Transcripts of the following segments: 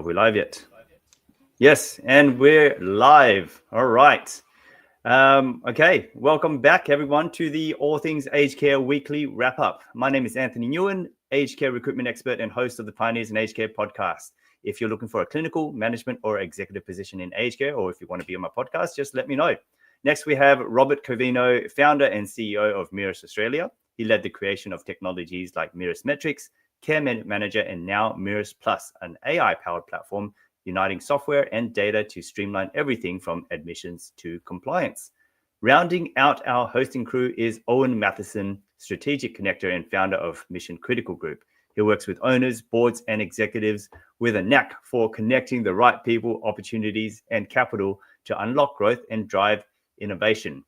Are we live yet? Yes, and we're live. All right. Okay, welcome back, everyone, to the All Things Aged Care Weekly Wrap-Up. My name is Anthony Nguyen, aged care recruitment expert and host of the Pioneers in Aged Care podcast. If you're looking for a clinical, management, or executive position in aged care, or if you want to be on my podcast, just let me know. Next, we have Robert Covino, founder and CEO of Mirus Australia. He led the creation of technologies like Mirus Metrics, Care Manager, and now Mirus Plus, an AI-powered platform uniting software and data to streamline everything from admissions to compliance. Rounding out our hosting crew is Owen Matheson, strategic connector and founder of Mission Critical Group. He works with owners, boards, and executives with a knack for connecting the right people, opportunities, and capital to unlock growth and drive innovation.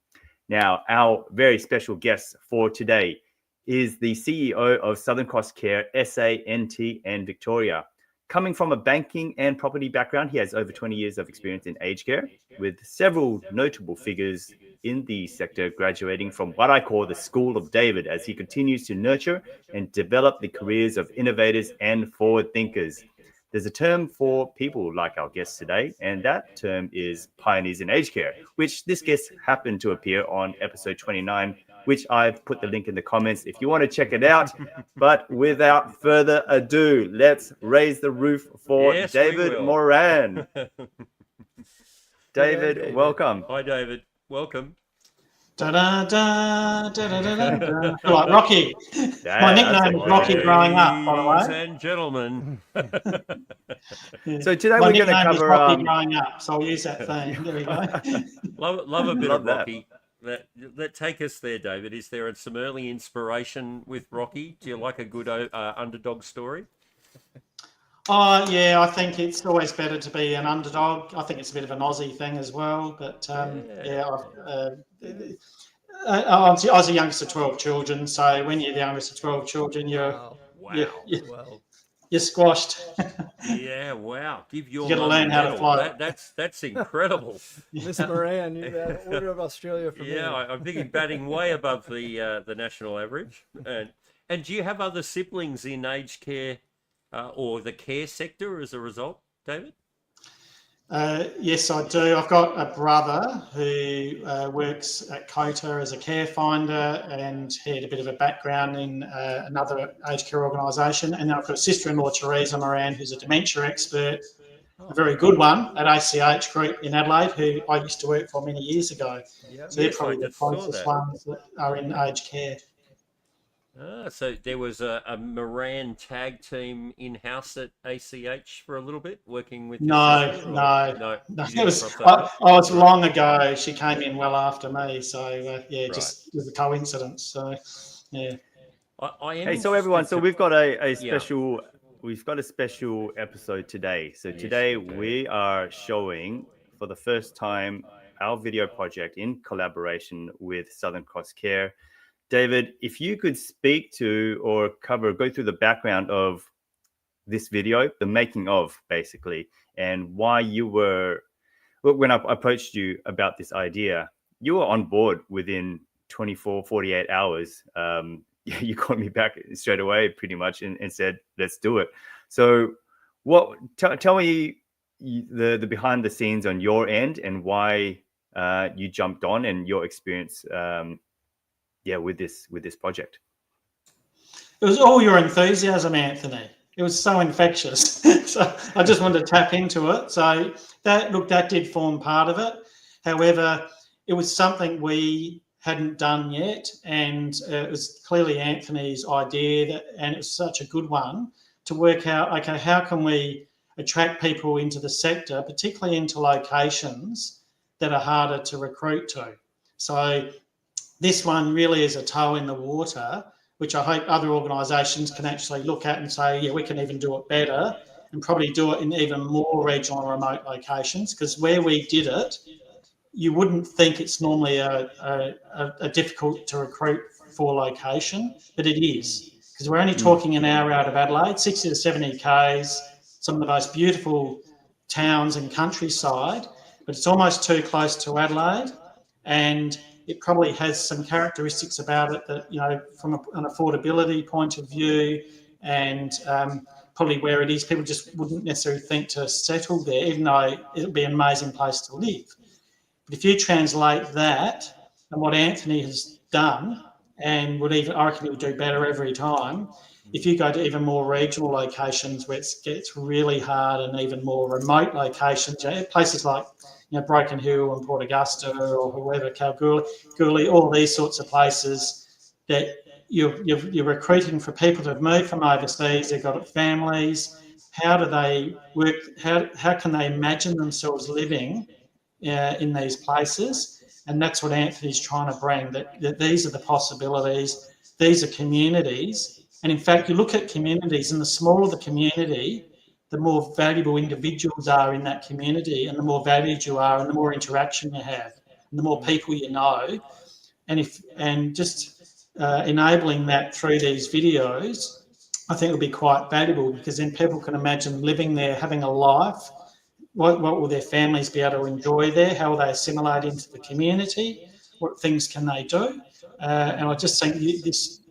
Now, our very special guest for today is the CEO of Southern Cross Care, SA, NT, and Victoria. Coming from a banking and property background, he has over 20 years of experience in aged care, with several notable figures in the sector graduating from what I call the School of David, as he continues to nurture and develop the careers of innovators and forward thinkers. There's a term for people like our guest today, and that term is pioneers in aged care, which this guest happened to appear on episode 29, which I've put the link in the comments if you want to check it out. But without further ado, let's raise the roof for David Moran. David, welcome. Hi, David. Welcome. Da-da-da, da-da-da-da. Like Rocky. My nickname is Rocky growing up, by the way. Ladies and gentlemen. So today My we're going to nickname is cover... Rocky growing up, so I'll use that theme. There we go. Love a bit Love of that. Rocky. Let take us there, David. Is there some early inspiration with Rocky? Do you like a good underdog story? Yeah, I think it's always better to be an underdog. I think it's a bit of an Aussie thing as well. But I was the youngest of 12 children, so when you're the youngest of 12 children, Wow. you're squashed. Yeah, wow. Give your You gotta mum a learn how to medal. fly. That's incredible. Mr. Moran, you've had Order of Australia from Yeah, I'm thinking batting way above the national average. And do you have other siblings in aged care or the care sector as a result, David? Yes, I do. I've got a brother who works at COTA as a care finder, and he had a bit of a background in another aged care organisation. And then I've got a sister-in-law, Teresa Moran, who's a dementia expert, a very good one at ACH Group in Adelaide, who I used to work for many years ago. So they're probably the closest ones that are in aged care. So there was a Moran tag team in-house at ACH for a little bit, working with No. It was long ago. She came in well after me, so just it was a coincidence. So yeah. Hey, so everyone, so we've got a special episode today. So today we are showing for the first time our video project in collaboration with Southern Cross Care. David, if you could speak to or go through the background of this video, the making of, basically, and why you were, when I approached you about this idea, you were on board within 48 hours. You called me back straight away, pretty much, and said, let's do it. So tell me the behind the scenes on your end and why you jumped on and your experience with this project. It was all your enthusiasm, Anthony. It was so infectious. So I just wanted to tap into it. So that did form part of it. However, it was something we hadn't done yet, and it was clearly Anthony's idea, and it was such a good one to work out, okay, how can we attract people into the sector, particularly into locations that are harder to recruit to. So this one really is a toe in the water, which I hope other organisations can actually look at and say, yeah, we can even do it better, and probably do it in even more regional and remote locations, because where we did it, you wouldn't think it's normally a difficult to recruit for location, but it is, because we're only talking an hour out of Adelaide, 60 to 70 k's, some of the most beautiful towns and countryside, but it's almost too close to Adelaide, and it probably has some characteristics about it that, from an affordability point of view and probably where it is, people just wouldn't necessarily think to settle there, even though it would be an amazing place to live. But if you translate that and what Anthony has done, and I reckon he'll do better every time, if you go to even more regional locations where it gets really hard and even more remote locations, places like Broken Hill and Port Augusta or whoever, Kalgoorlie, all these sorts of places that you're recruiting for people that have moved from overseas, they've got families. How do they work? How can they imagine themselves living in these places? And that's what Anthony's trying to bring, that these are the possibilities, these are communities. And in fact, you look at communities, and the smaller the community, the more valuable individuals are in that community, and the more valued you are, and the more interaction you have, and the more people you know. And just enabling that through these videos, I think will be quite valuable, because then people can imagine living there, having a life. What will their families be able to enjoy there? How will they assimilate into the community? What things can they do? And I just think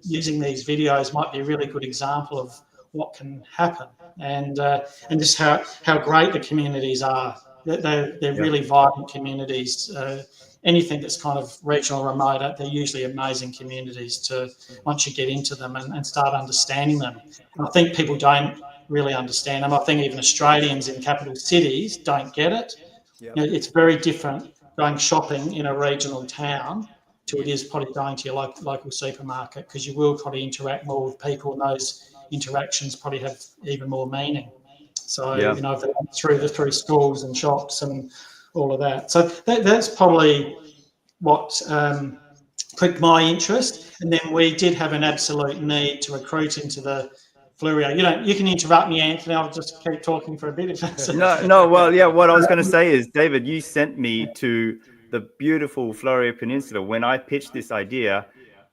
using these videos might be a really good example of what can happen, and just how great the communities are. They're really vibrant communities. Anything that's kind of regional, remote, they're usually amazing communities to once you get into them and start understanding them. And I think people don't really understand them. I think even Australians in capital cities don't get it. Yep. It's very different going shopping in a regional town to it is probably going to your local supermarket, because you will probably interact more with people, and those interactions probably have even more meaning. So, through schools and shops and all of that. So that's probably what piqued my interest. And then we did have an absolute need to recruit into the Flurio. You can interrupt me, Anthony. I'll just keep talking for a bit. If that's No. Well, yeah. What I was going to say is, David, you sent me to the beautiful Florio Peninsula. When I pitched this idea,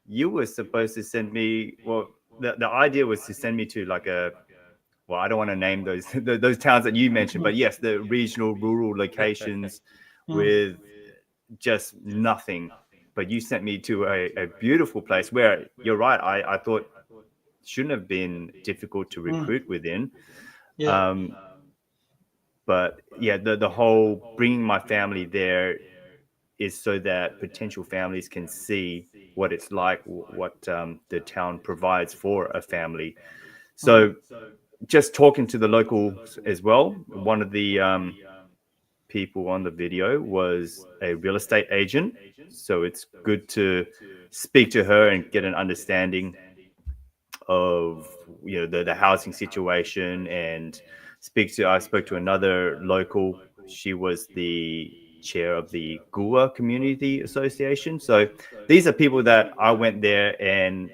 you were supposed to send me. Well, the idea was to send me to I don't want to name those towns that you mentioned, but yes, the regional, rural locations with just nothing. But you sent me to a beautiful place where, you're right, I thought shouldn't have been difficult to recruit within. Yeah. But yeah, the whole bringing my family there is so that potential families can see what it's like, what the town provides for a family. So just talking to the locals as well, one of the people on the video was a real estate agent. So it's good to speak to her and get an understanding of the housing situation, and I spoke to another local. She was the chair of the Gua Community Association. So these are people that I went there, and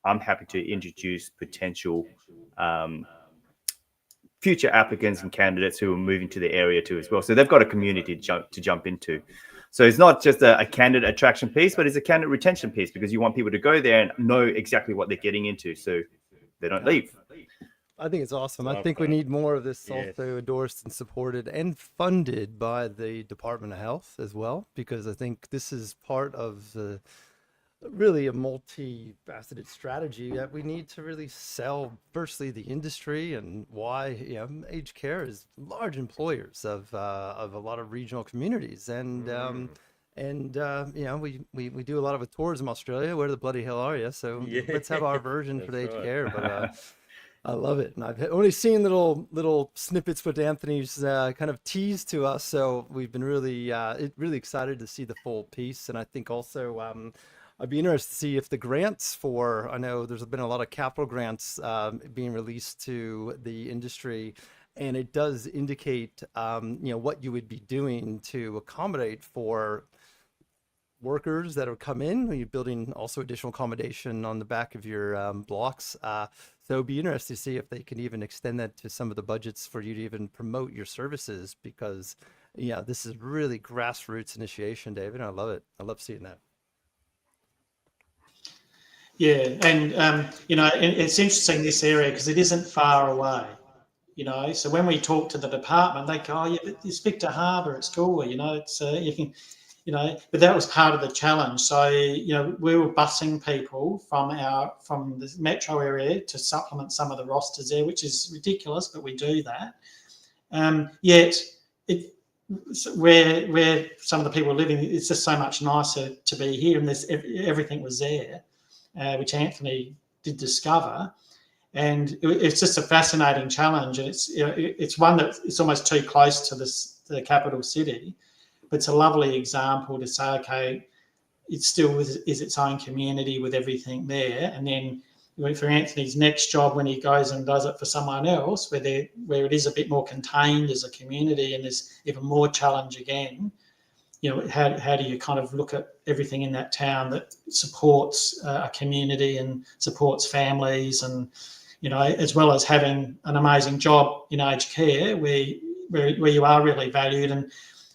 I'm happy to introduce potential future applicants and candidates who are moving to the area too as well. So they've got a community to jump into. So it's not just a candidate attraction piece, but it's a candidate retention piece, because you want people to go there and know exactly what they're getting into, so they don't leave. I think it's awesome. I think we need more of this also endorsed and supported and funded by the Department of Health as well, because I think this is part of really a multifaceted strategy that we need to really sell, firstly, the industry, and why aged care is large employers of a lot of regional communities. And we do a lot of tourism Australia. Where the bloody hell are you? So let's have our version for the aged care. But I love it, and I've only seen little snippets what Anthony's kind of teased to us. So we've been really excited to see the full piece. And I think also I'd be interested to see if the grants I know there's been a lot of capital grants being released to the industry, and it does indicate what you would be doing to accommodate for workers that have come in. You're building also additional accommodation on the back of your blocks. So it'd be interesting to see if they can even extend that to some of the budgets for you to even promote your services, because this is really grassroots initiation, David. I love it. I love seeing that. Yeah, and it's interesting, this area, because it isn't far away. So when we talk to the department, they go, "Oh, yeah, but you speak to Harbour at school. It's but that was part of the challenge. So, we were busing people from the metro area to supplement some of the rosters there, which is ridiculous, but we do that. Yet, where some of the people are living, it's just so much nicer to be here, and everything was there, which Anthony did discover. And it's just a fascinating challenge, and it's one that it's almost too close to the capital city. But it's a lovely example to say, okay, it still is its own community with everything there. And then for Anthony's next job, when he goes and does it for someone else, where it is a bit more contained as a community and there's even more challenge again, how do you kind of look at everything in that town that supports a community and supports families, and as well as having an amazing job in aged care where you are really valued. And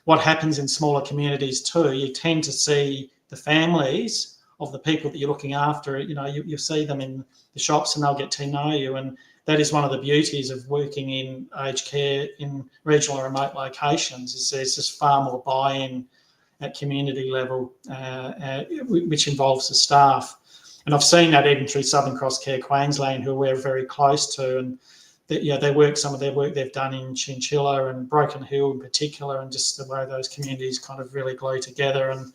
what happens in smaller communities too, you tend to see the families of the people that you're looking after. You see them in the shops and they'll get to know you. And that is one of the beauties of working in aged care in regional and remote locations, is there's just far more buy-in at community level, which involves the staff. And I've seen that even through Southern Cross Care Queensland, who we're very close to, and some of their work they've done in Chinchilla and Broken Hill in particular, and just the way those communities kind of really glue together. And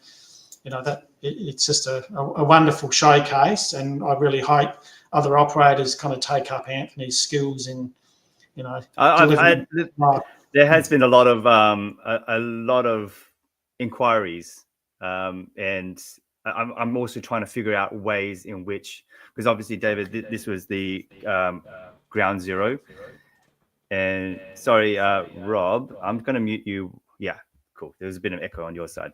that it's just a wonderful showcase, and I really hope other operators kind of take up Anthony's skills in there has been a lot of inquiries, and I'm also trying to figure out ways in which, because obviously, David, this was the ground zero. And sorry, Rob, I'm going to mute you. Yeah, cool. There was a bit of echo on your side.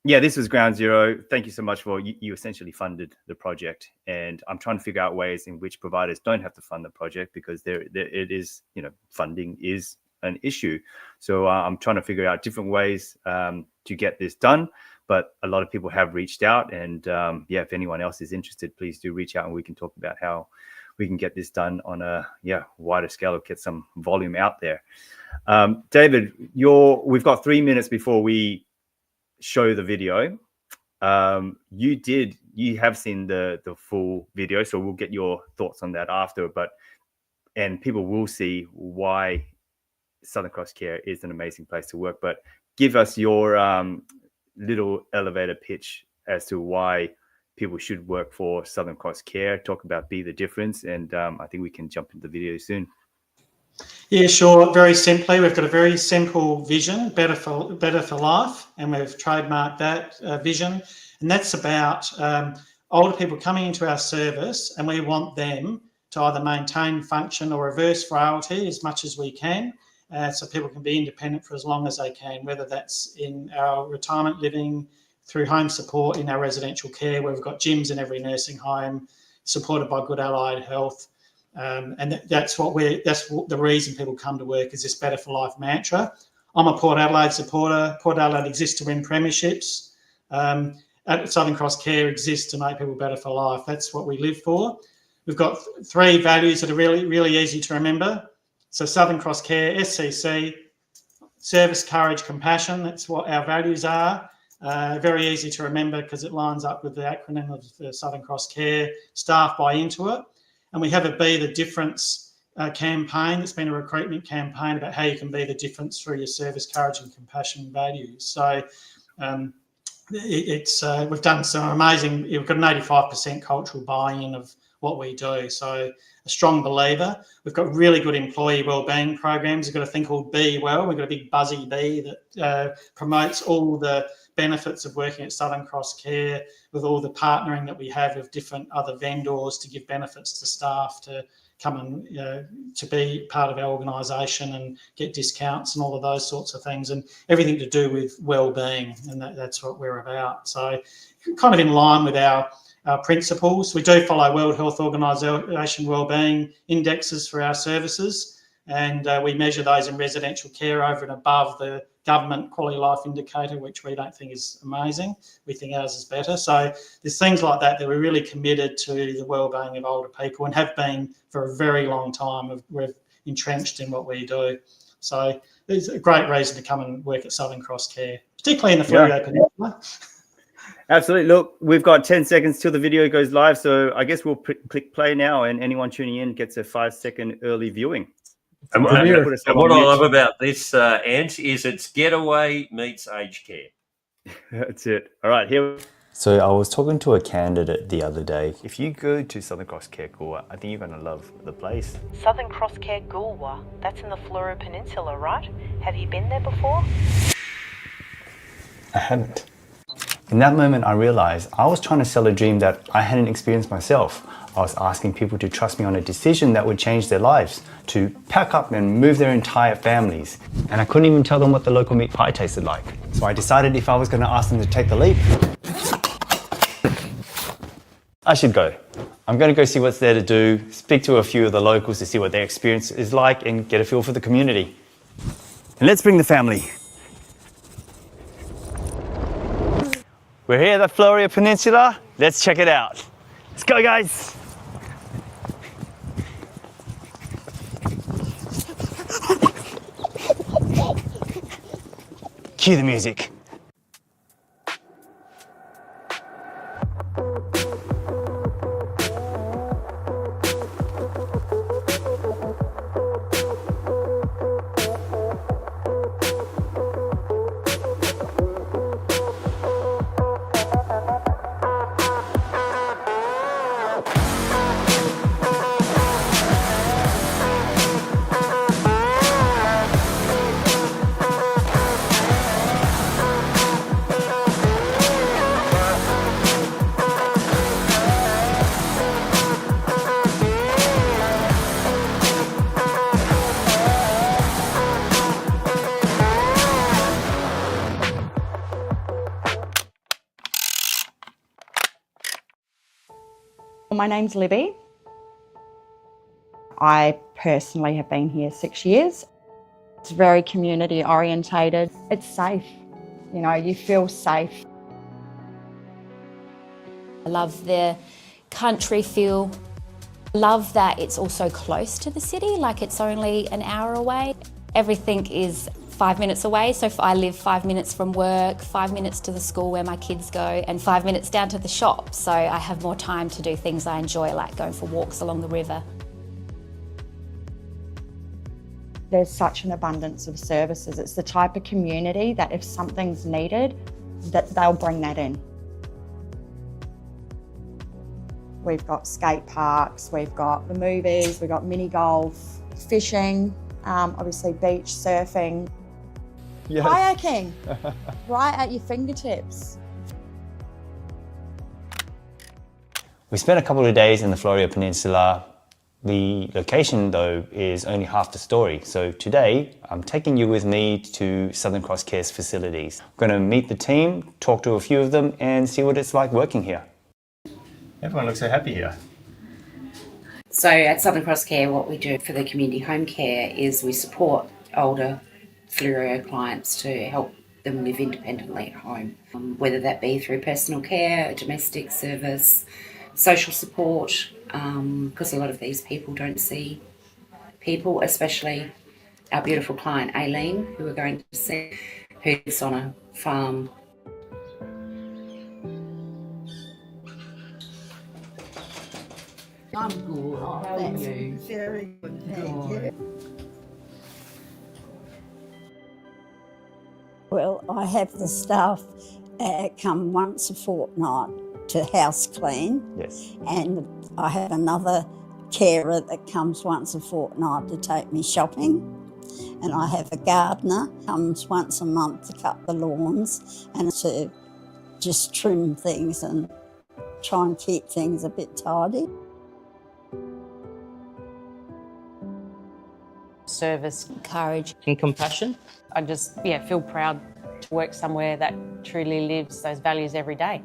This was ground zero. Thank you so much for you essentially funded the project. And I'm trying to figure out ways in which providers don't have to fund the project, because it is, funding is an issue. So I'm trying to figure out different ways to get this done. But a lot of people have reached out, and if anyone else is interested, please do reach out, and we can talk about how we can get this done on a wider scale, or get some volume out there. David, we've got 3 minutes before we show the video. You have seen the full video, so we'll get your thoughts on that after. And people will see why Southern Cross Care is an amazing place to work. But give us your little elevator pitch as to why people should work for Southern Cross Care. Talk about Be the Difference, and I think we can jump into the video soon. Yeah, sure. Very simply, we've got a very simple vision, better for life, and we've trademarked that vision. And that's about older people coming into our service, and we want them to either maintain function or reverse frailty as much as we can, so people can be independent for as long as they can, whether that's in our retirement living, through home support, in our residential care, where we've got gyms in every nursing home, supported by good allied health. And that's the reason people come to work, is this better for life mantra. I'm a Port Adelaide supporter. Port Adelaide exists to win premierships. Southern Cross Care exists to make people better for life. That's what we live for. We've got 3 values that are really, really easy to remember. So Southern Cross Care, SCC, service, courage, compassion. That's what our values are. Very easy to remember because it lines up with the acronym of the Southern Cross Care. Staff buy into it. And we have a Be the Difference campaign. It's been a recruitment campaign about how you can be the difference through your service, courage and compassion values. So we've done some amazing, we've got an 85% cultural buy-in of what we do. So a strong believer. We've got really good employee wellbeing programs. We've got a thing called Be Well. We've got a big buzzy bee that promotes all the benefits of working at Southern Cross Care, with all the partnering that we have with different other vendors to give benefits to staff to come and to be part of our organisation and get discounts and all of those sorts of things, and everything to do with wellbeing, and that's what we're about. So kind of in line with our principles. We do follow World Health Organisation wellbeing indexes for our services, and we measure those in residential care over and above the government quality life indicator, which we don't think is amazing. We think ours is better. So there's things like that we're really committed to the wellbeing of older people, and have been for a very long time. We're entrenched in what we do. So it's a great reason to come and work at Southern Cross Care, particularly in the Fleurieu Peninsula. Absolutely. Look, we've got 10 seconds till the video goes live. So I guess we'll click play now, and anyone tuning in gets a 5-second early viewing. And Right, I'm gonna put us all what on I mute. love about this, Ant, is it's getaway meets aged care. That's it. All right, here. So I was talking to a candidate the other day. If you go to Southern Cross Care Goolwa, I think you're going to love the place. Southern Cross Care Goolwa, that's in the Fleurieu Peninsula, right? Have you been there before? I hadn't. In that moment, I realized I was trying to sell a dream that I hadn't experienced myself. I was asking people to trust me on a decision that would change their lives, to pack up and move their entire families. And I couldn't even tell them what the local meat pie tasted like. So I decided if I was going to ask them to take the leap, I should go. I'm going to go see what's there to do, speak to a few of the locals to see what their experience is like, and get a feel for the community. And let's bring the family. We're here at the Fleurieu Peninsula. Let's check it out. Let's go, guys. Cue the music. My name's Libby. I personally have been here 6 years. It's very community orientated. It's safe, you know, you feel safe. I love the country feel. Love that it's also close to the city, like it's only an hour away. Everything is 5 minutes away, so if I live 5 minutes from work, 5 minutes to the school where my kids go, and 5 minutes down to the shop, so I have more time to do things I enjoy, like going for walks along the river. There's such an abundance of services. It's the type of community that if something's needed, that they'll bring that in. We've got skate parks, we've got the movies, we've got mini golf, fishing, obviously beach surfing, Yes. kayaking, right at your fingertips. We spent a couple of days in the Fleurieu Peninsula. The location, though, is only half the story. So today, I'm taking you with me to Southern Cross Care's facilities. I'm going to meet the team, talk to a few of them, and see what it's like working here. Everyone looks so happy here. So at Southern Cross Care, what we do for the community home care is we support older Fleurieu clients to help them live independently at home, whether that be through personal care, domestic service, social support, because a lot of these people don't see people, especially our beautiful client Aileen, who we're going to see, who lives on a farm. I'm good. How are you? Very good, thank you. Well, I have the staff come once a fortnight to house clean. Yes. And I have another carer that comes once a fortnight to take me shopping. And I have a gardener comes once a month to cut the lawns and to just trim things and try and keep things a bit tidy. Service, Courage. and compassion. I just feel proud to work somewhere that truly lives those values every day.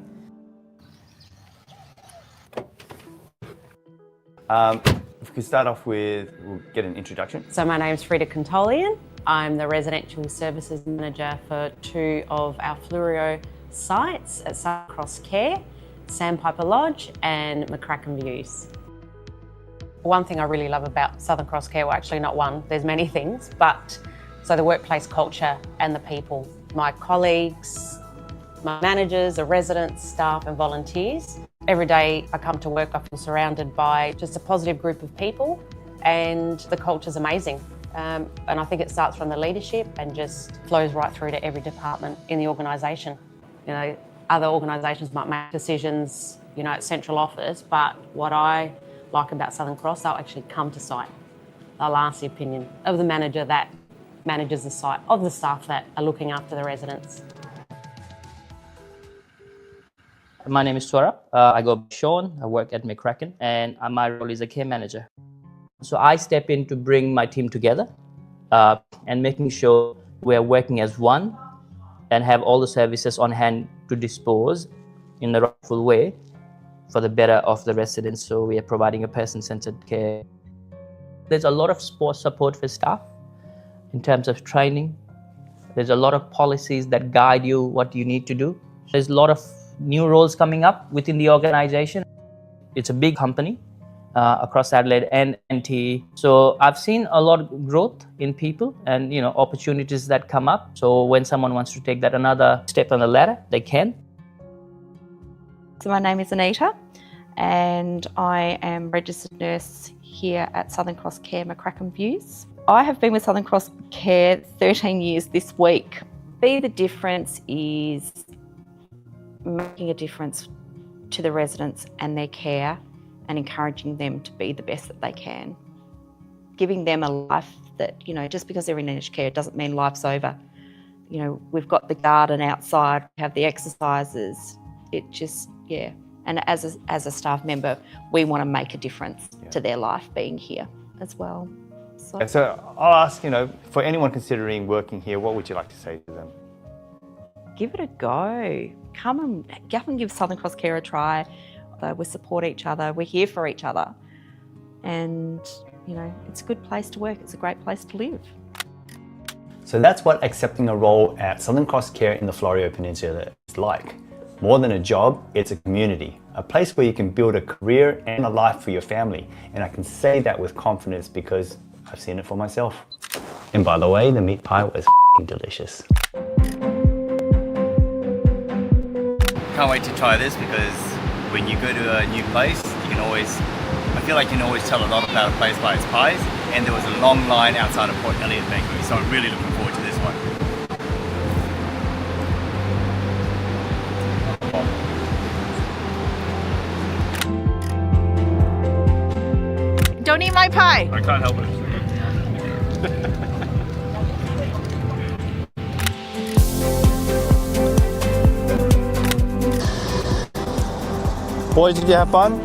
If we could start off with, we'll get an introduction. So my name's Frida Contolian. I'm the Residential Services Manager for 2 of our Fleurieu sites at Southern Cross Care, Sandpiper Lodge and McCracken Views. One thing I really love about Southern Cross Care, well actually not one, there's many things, but So the workplace culture and the people, my colleagues, my managers, the residents, staff and volunteers. Every day I come to work, I feel surrounded by just a positive group of people, and the culture's amazing. And I think it starts from the leadership and just flows right through to every department in the organisation. You know, other organisations might make decisions, you know, at central office, but what I like about Southern Cross, they'll actually come to site. They'll ask the opinion of the manager that manages the site, of the staff that are looking after the residents. My name is Swarab. I go by Sean. I work at McCracken, and my role is a care manager. So I step in to bring my team together and making sure we're working as one and have all the services on hand to dispose in the rightful way for the better of the residents. So we are providing a person-centered care. There's a lot of support for staff in terms of training. There's a lot of policies that guide you what you need to do. There's a lot of new roles coming up within the organization. It's a big company across Adelaide and NT. So I've seen a lot of growth in people and, you know, opportunities that come up. So when someone wants to take that another step on the ladder, they can. So my name is Anita and I am registered nurse here at Southern Cross Care McCracken Views. I have been with Southern Cross Care 13 years this week. Be the difference is making a difference to the residents and their care and encouraging them to be the best that they can. Giving them a life that, you know, just because they're in aged care doesn't mean life's over. You know, we've got the garden outside, we have the exercises. It just, yeah. And as a staff member, we want to make a difference to their life being here as well. So I'll ask, you know, for anyone considering working here, what would you like to say to them? Give it a go. Come and give Southern Cross Care a try. We support each other. We're here for each other. And, you know, it's a good place to work. It's a great place to live. So that's what accepting a role at Southern Cross Care in the Florio Peninsula is like. More than a job, it's a community, a place where you can build a career and a life for your family. And I can say that with confidence because I've seen it for myself. And by the way, the meat pie was delicious. Can't wait to try this because when you go to a new place, I feel like you can always tell a lot about a place by its pies. And there was a long line outside of Port Elliot Bakery, so I'm really looking forward to this one. Don't eat my pie. I can't help it. Boys, did you have fun?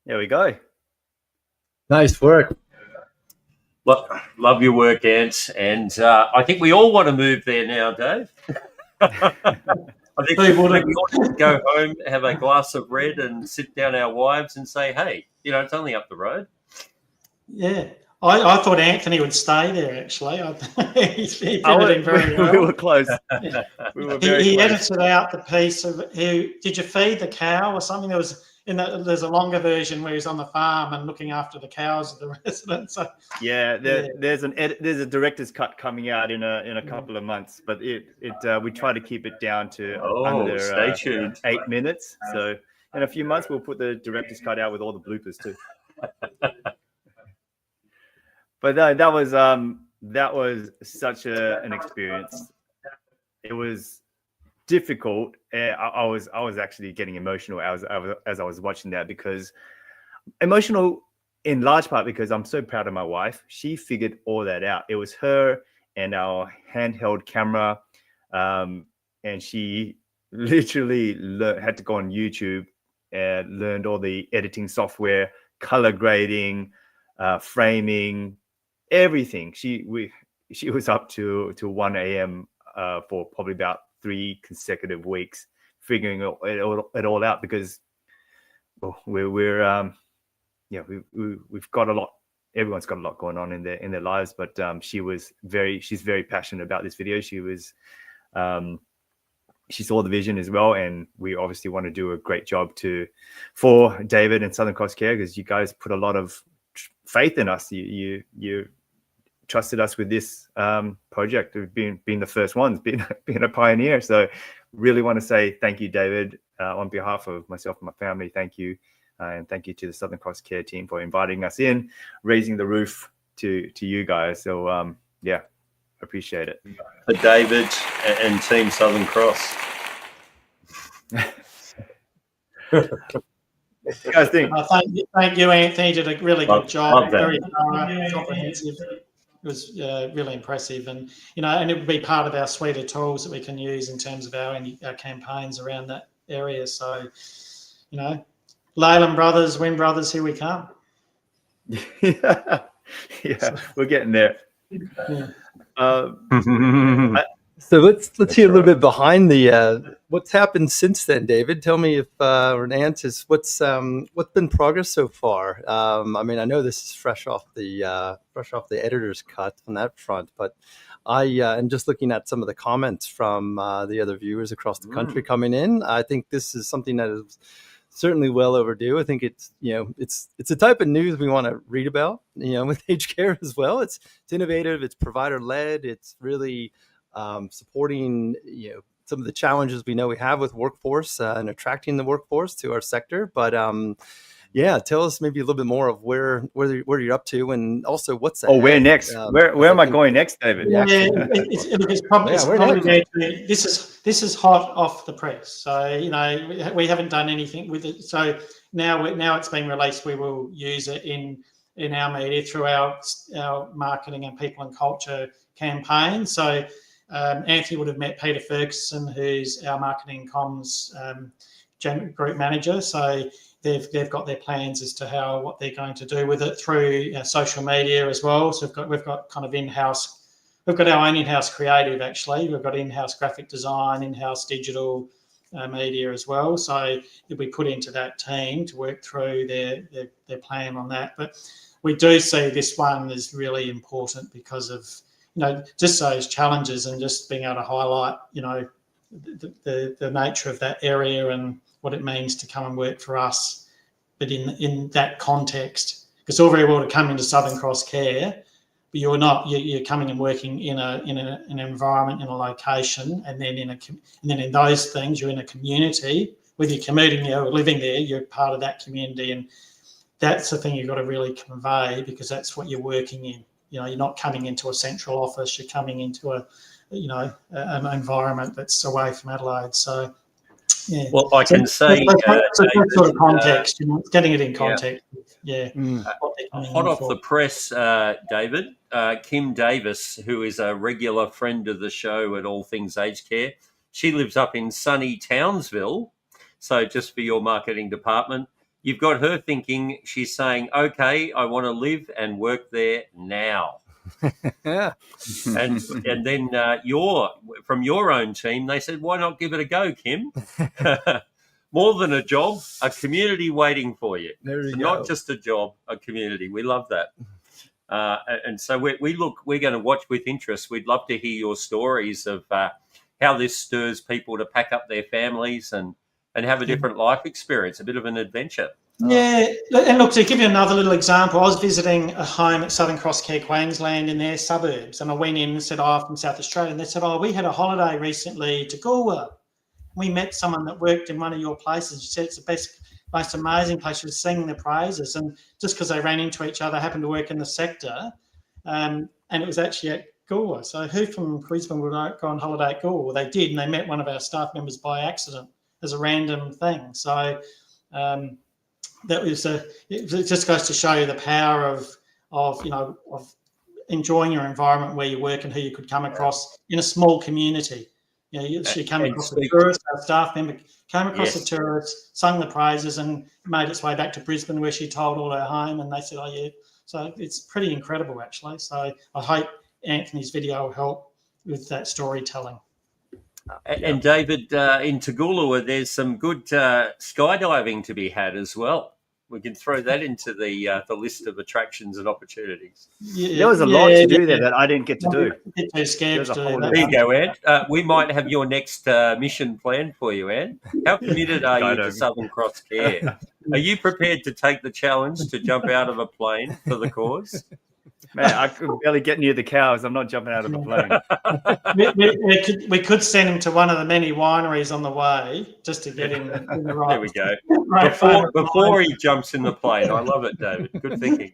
There we go. Nice work. Love your work, Ant. And I think we all want to move there now, Dave. I think we all need to go home, have a glass of red and sit down our wives and say, hey, you know, it's only up the road. Yeah. I thought Anthony would stay there, actually. He fitted in very well. We were close. Yeah. We were very he close. edited out the piece of did you feed the cow or something? There's a longer version where he's on the farm and looking after the cows of the residents. So, there's a director's cut coming out in a couple of months, but we try to keep it down to under stay tuned. 8 minutes. So in a few months we'll put the director's cut out with all the bloopers too. But that was such an experience. It was difficult. I was actually getting emotional as I was watching that, because emotional in large part because I'm so proud of my wife. She figured all that out. It was her and our handheld camera, and she literally had to go on YouTube and learned all the editing software, color grading, framing, everything. She was up to 1 a.m. For probably about 3 consecutive weeks figuring it all out, because we've got a lot. Everyone's got a lot going on in their lives, but she's very passionate about this video. She was she saw the vision as well, and we obviously want to do a great job for David and Southern Cross Care, because you guys put a lot of faith in us. You trusted us with this project of being the first ones, being a pioneer. So really want to say thank you, David, on behalf of myself and my family. Thank you, and thank you to the Southern Cross Care team for inviting us in, raising the roof to you guys. So yeah, appreciate it. For David and Team Southern Cross. What do you guys think? Thank you, Anthony. You did a really good job. Very thorough, comprehensive. It was really impressive, and and it would be part of our suite of tools that we can use in terms of our campaigns around that area. So, Leyland Brothers, Wynn Brothers, here we come. Yeah, we're getting there. Yeah. So let's hear a little bit behind the what's happened since then, David. Tell me if or Ant what's been progress so far. I mean, I know this is fresh off the editor's cut on that front, but I am just looking at some of the comments from the other viewers across the country coming in. I think this is something that is certainly well overdue. I think it's it's a type of news we want to read about. With aged care as well. It's innovative. It's provider led. It's really supporting some of the challenges we know we have with workforce and attracting the workforce to our sector. But tell us maybe a little bit more of where you're up to, and also what's ahead. Where next? Where am I going next, David? It's probably this is hot off the press. So we haven't done anything with it. So now it's been released. We will use it in our media through our marketing and people and culture campaign. So Anthony would have met Peter Ferguson, who's our marketing comms group manager. So they've got their plans as to what they're going to do with it through social media as well. So we've got kind of in-house. We've got our own in-house creative, actually. We've got in-house graphic design, in-house digital media as well. So it'll be put into that team to work through their plan on that. But we do see this one as really important because of just those challenges and just being able to highlight the nature of that area and what it means to come and work for us, but in that context, because all very well to come into Southern Cross Care, but you're coming and working in an environment, in a location, and then in those things you're in a community, whether you're commuting there or living there, you're part of that community, and that's the thing you've got to really convey, because that's what you're working in. You're not coming into a central office, you're coming into an environment that's away from Adelaide. So yeah. Well, I can say that sort of context, getting it in context. Yeah. Hot off the press, David, Kim Davis, who is a regular friend of the show at All Things Aged Care, she lives up in sunny Townsville. So just for your marketing department, you've got her thinking, she's saying, okay, I want to live and work there now. Yeah. And then from your own team, they said, why not give it a go, Kim? More than a job, a community waiting for you. There you go. Not just a job, a community. We love that. And so we're going to watch with interest. We'd love to hear your stories of how this stirs people to pack up their families and have a different life experience, a bit of an adventure. Yeah, and look, to give you another little example, I was visiting a home at Southern Cross Care, Queensland, in their suburbs, and I went in and said, I'm from South Australia, and they said, we had a holiday recently to Goolwa. We met someone that worked in one of your places. She said it's the best, most amazing place. She was singing the praises, and just because they ran into each other, happened to work in the sector, and it was actually at Goolwa. So who from Brisbane would go on holiday at Goolwa? Well, they did, and they met one of our staff members by accident as a random thing. So that was it just goes to show you the power of enjoying your environment where you work and who you could come across in a small community. You came across a tourist, our staff member came across a tourist, sung the praises, and made its way back to Brisbane, where she told all her home, and they said, so it's pretty incredible, actually. So I hope Anthony's video will help with that storytelling. And David, in Toogoolawah, there's some good skydiving to be had as well. We can throw that into the list of attractions and opportunities. There was a lot to do there that I didn't get to do. Get too scared There's a to whole do lot. There that. you go, Ant. We might have your next mission planned for you, Ant. How committed are you to Southern Cross Care? Are you prepared to take the challenge to jump out of a plane for the cause? Man, I could barely get near the cows. I'm not jumping out of a plane. We could send him to one of the many wineries on the way just to get him in the right. There we go. Right Before he jumps in the plane. I love it, David. Good thinking.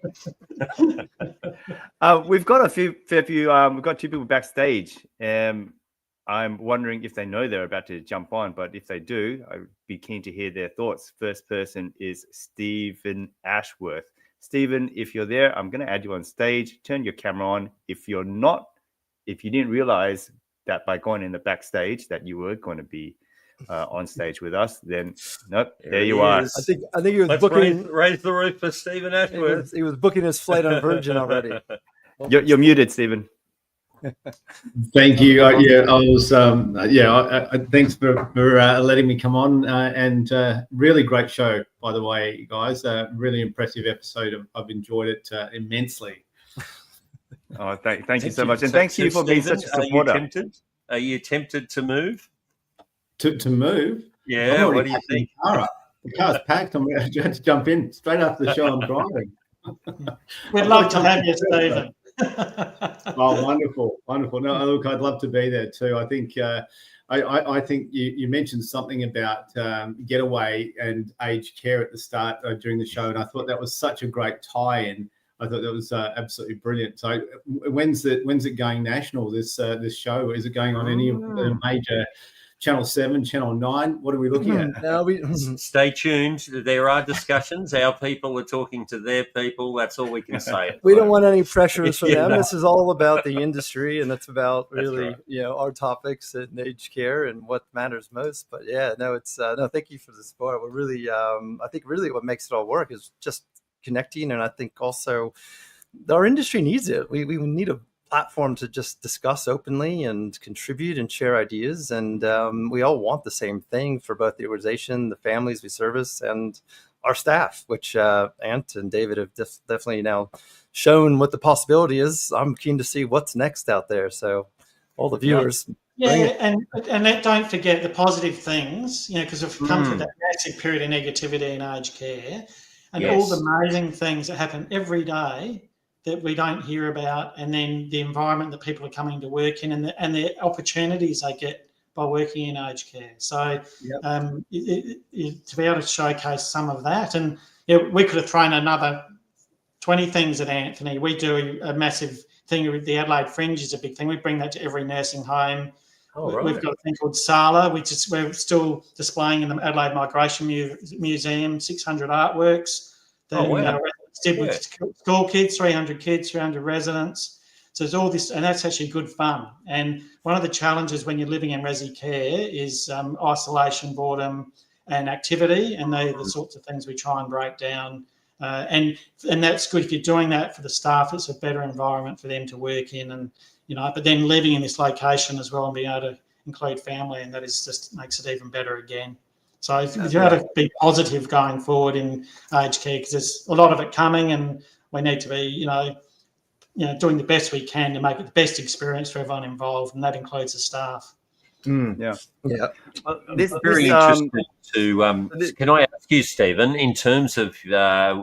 We've got fair few. We've got two people backstage. I'm wondering if they know they're about to jump on, but if they do, I'd be keen to hear their thoughts. First person is Stephen Ashworth. Stephen, if you're there, I'm going to add you on stage. Turn your camera on. If you're not, if you didn't realize that by going in the backstage that you were going to be on stage with us, then nope, there you are. I think he was Let's booking. raise the roof for Stephen Ashworth. He was booking his flight on Virgin already. You're muted, Stephen. Thank you. Yeah, I was. Thanks for letting me come on. And really great show, by the way, guys. Really impressive episode. I've enjoyed it immensely. Oh, thank you so much, and thank you for being such a supporter. Are you tempted to move? To move? Yeah. What do you think? The car's packed. I'm going to have to jump in straight after the show. I'm driving. We'd love to have you, Stephen. Oh, wonderful. No, look, I'd love to be there too. I think I think you mentioned something about getaway and aged care at the start during the show, and I thought that was such a great tie-in. I thought that was absolutely brilliant. So, when's it going national? This show, is it going on any of the major? Channel 7, Channel 9. What are we looking at? No, stay tuned. There are discussions. Our people are talking to their people. That's all we can say. We don't want any pressures from them. No. This is all about the industry, and it's about really, our topics in aged care and what matters most. But yeah, no, it's no. Thank you for the support. We're really, I think, really what makes it all work is just connecting, and I think also our industry needs it. We need a platform to just discuss openly and contribute and share ideas, and we all want the same thing for both the organization, the families we service, and our staff, which Ant and David have definitely now shown what the possibility is. I'm keen to see what's next out there, so all the viewers. And don't forget the positive things, because we've come through that massive period of negativity in aged care, and all the amazing things that happen every day that we don't hear about, and then the environment that people are coming to work in, and the opportunities they get by working in aged care. So to be able to showcase some of that, and we could have thrown another 20 things at Anthony. We do a massive thing with the Adelaide Fringe is a big thing. We bring that to every nursing home. We've got a thing called Sala, which is we're still displaying in the Adelaide Migration Museum, 600 artworks. Did with school kids, 300 residents. So there's all this, and that's actually good fun. And one of the challenges when you're living in resi care is isolation, boredom, and activity, and they're the sorts of things we try and break down. And that's good if you're doing that for the staff. It's a better environment for them to work in, and But then living in this location as well and being able to include family, and that is just makes it even better again. So if you have to be positive going forward in aged care, because there's a lot of it coming, and we need to be, doing the best we can to make it the best experience for everyone involved, and that includes the staff. This very interested to. Can I ask you, Stephen, in terms of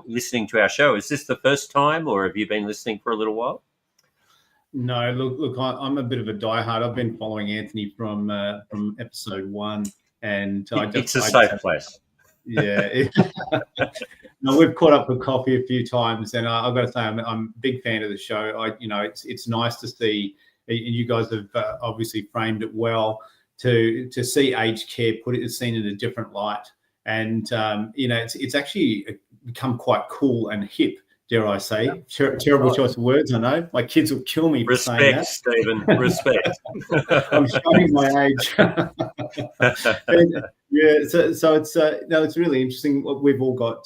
listening to our show, is this the first time, or have you been listening for a little while? No, look, I'm a bit of a diehard. I've been following Anthony from episode 1. And it's a safe place. Yeah. No, we've caught up for coffee a few times, and I've got to say I'm a big fan of the show. It's nice to see, and you guys have obviously framed it well, to see aged care seen in a different light, and it's actually become quite cool and hip. Dare I say? Terrible choice of words, I know. My kids will kill me for saying that. Stephen, respect. I'm showing my age. So it's really interesting. We've all got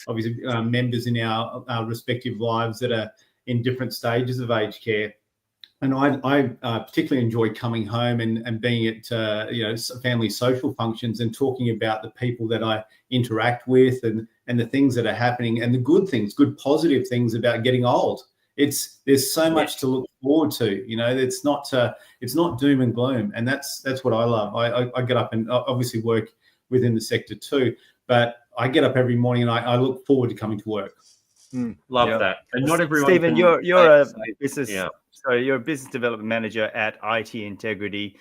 obviously members in our respective lives that are in different stages of aged care, And I particularly enjoy coming home and being at family social functions and talking about the people that I interact with and the things that are happening and the good things, good positive things about getting old. There's so much to look forward to. It's not doom and gloom, and that's what I love. I get up and obviously work within the sector too, but I get up every morning and I look forward to coming to work. Love that. And not everyone. Stephen, can you're a say- business. Yeah. So you're a business development manager at IT Integrity.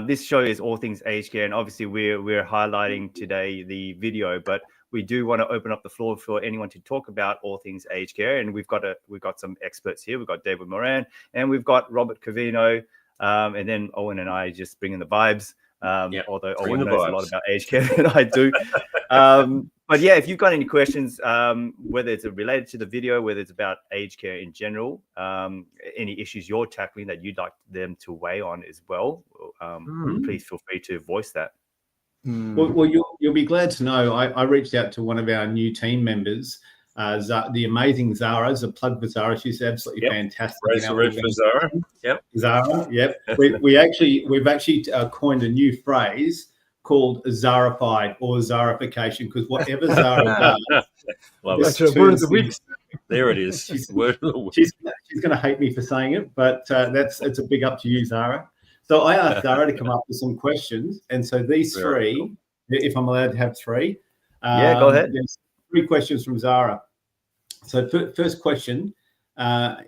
This show is all things aged care, and obviously we're highlighting today the video, but we do want to open up the floor for anyone to talk about all things aged care. And we've got some experts here. We've got David Moran and we've got Robert Covino, and then Owen and I just bringing the vibes. Although Owen knows a lot about aged care than I do. But yeah, if you've got any questions, whether it's related to the video, whether it's about aged care in general, any issues you're tackling that you'd like them to weigh on as well, please feel free to voice that. Well, you'll be glad to know I reached out to one of our new team members, the amazing Zara. As a plug for Zara, she's absolutely fantastic. Raise the roof for Zara. Yep. Zara. Yep. We've actually coined a new phrase called Zarified or Zarification, because whatever Zara does, Love this it. word of the week. There it is. She's Word of the week. She's going to hate me for saying it, but it's a big up to you, Zara. So I asked Zara to come up with some questions, and so these three, if I'm allowed to have three. Go ahead. There's 3 questions from Zara. So first question,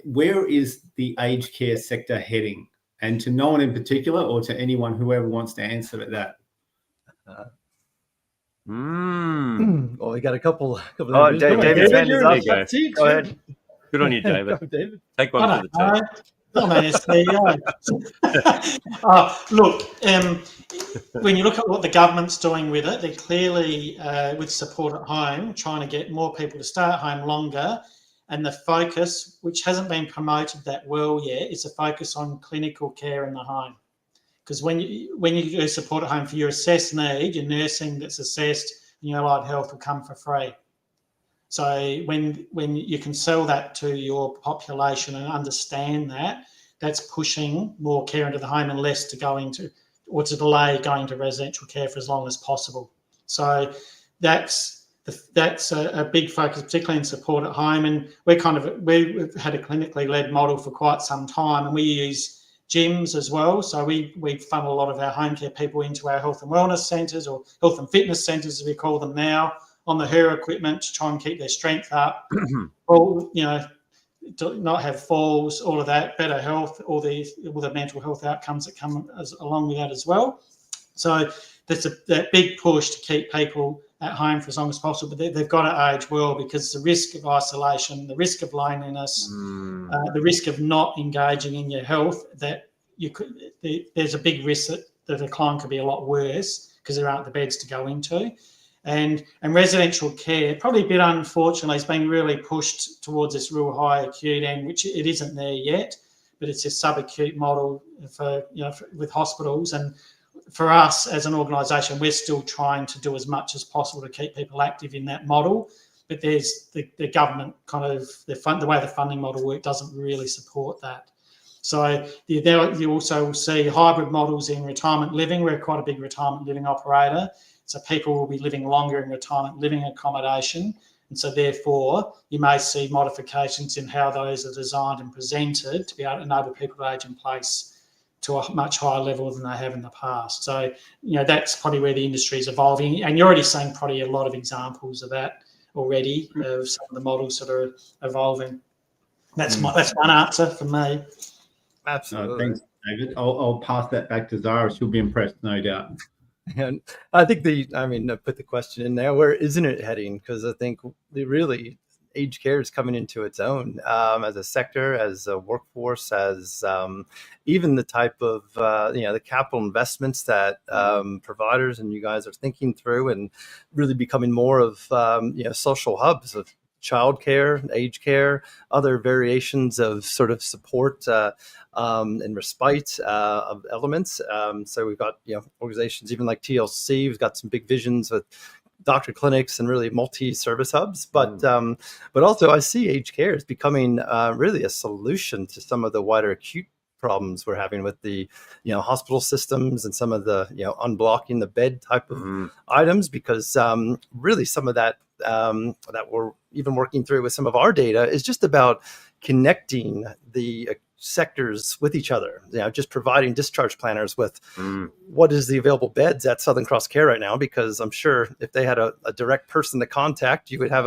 where is the aged care sector heading? And to no one in particular, or to anyone, whoever wants to answer that. Well, we got a couple. David's hand is up. Go ahead. Good on you, David. David. Take one for the team. I'm an CEO. Look, when you look at what the government's doing with it, they're clearly, with support at home, trying to get more people to stay at home longer. And the focus, which hasn't been promoted that well yet, is a focus on clinical care in the home. Because when you do support at home for your assessed need, your nursing that's assessed, and your allied health will come for free. So when you can sell that to your population and understand that, that's pushing more care into the home and less to go into, or to delay going to residential care for as long as possible. So that's a big focus, particularly in support at home. And we've had a clinically led model for quite some time, and we use gyms as well. So we funnel a lot of our home care people into our health and wellness centres, or health and fitness centres as we call them now, on the HER equipment to try and keep their strength up, or not have falls, all of that, better health, all the mental health outcomes that come along with that as well. So that's that big push to keep people at home for as long as possible, but they've got to age well, because the risk of isolation, the risk of loneliness, the risk of not engaging in your health, that there's a big risk that the decline could be a lot worse because there aren't the beds to go into. And residential care, probably a bit unfortunately, has been really pushed towards this real high acute end, which it isn't there yet, but it's a subacute model with hospitals. And for us as an organisation, we're still trying to do as much as possible to keep people active in that model. But there's the government the way the funding model works doesn't really support that. So you also see hybrid models in retirement living. We're quite a big retirement living operator. So people will be living longer in retirement living accommodation. And so therefore, you may see modifications in how those are designed and presented to be able to enable people to age in place to a much higher level than they have in the past. So, that's probably where the industry is evolving. And you're already seeing probably a lot of examples of that already, of some of the models that are evolving. That's one answer from me. Absolutely. Thanks, David. I'll pass that back to Zara. She'll be impressed, no doubt. And I think put the question in there, where isn't it heading? Because I think really aged care is coming into its own as a sector, as a workforce, as even the type of, the capital investments that providers and you guys are thinking through, and really becoming more of, social hubs of childcare, aged care, other variations of sort of support and respite of elements. So we've got organizations even like TLC. We've got some big visions with doctor clinics and really multi-service hubs. But also I see aged care as becoming really a solution to some of the wider acute problems we're having with the, hospital systems and some of the, unblocking the bed type of items, because really some of that that we're even working through with some of our data is just about connecting the sectors with each other, just providing discharge planners with what is the available beds at Southern Cross Care right now, because I'm sure if they had a direct person to contact, you would have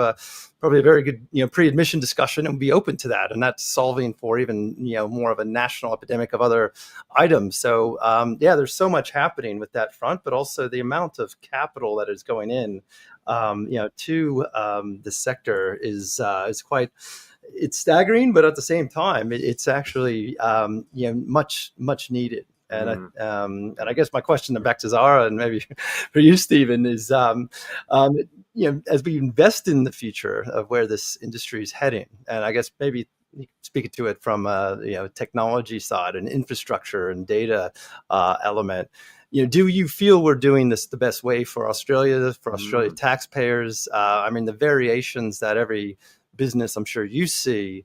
probably a very good, pre-admission discussion and be open to that. And that's solving for even, more of a national epidemic of other items. So there's so much happening with that front, but also the amount of capital that is going in, to the sector is quite, it's staggering, but at the same time, it's actually much needed. And I guess my question back to Zara and maybe for you, Stephen, is as we invest in the future of where this industry is heading, and I guess maybe speaking to it from technology side and infrastructure and data element. Do you feel we're doing this the best way for Australia taxpayers? The variations that every business I'm sure you see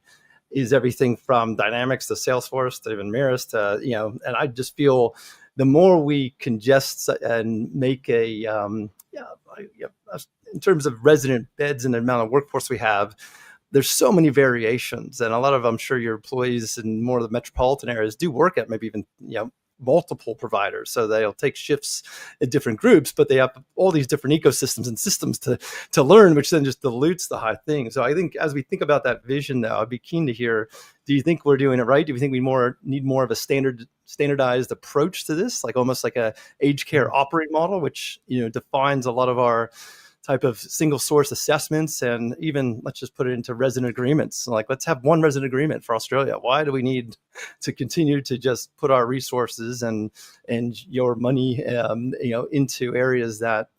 is everything from Dynamics to Salesforce to even Mirrors to, and I just feel the more we congest and make in terms of resident beds and the amount of workforce we have, there's so many variations, and a lot of, I'm sure your employees in more of the metropolitan areas do work at maybe even, multiple providers. So they'll take shifts in different groups, but they have all these different ecosystems and systems to learn, which then just dilutes the high thing. So I think as we think about that vision now, I'd be keen to hear, do you think we're doing it right? Do you think we need more of a standardized approach to this, like almost like a aged care operating model, which, defines a lot of our type of single source assessments, and even let's just put it into resident agreements. Like, let's have one resident agreement for Australia. Why do we need to continue to just put our resources and your money, into areas that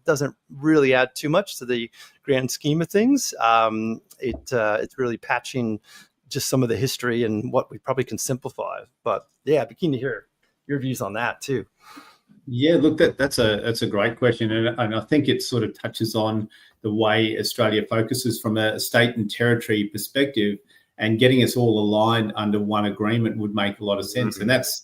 doesn't really add too much to the grand scheme of things? It's really patching just some of the history and what we probably can simplify. But I'd be keen to hear your views on that too. Yeah, look, that's a great question, and I think it sort of touches on the way Australia focuses from a state and territory perspective, and getting us all aligned under one agreement would make a lot of sense. And that's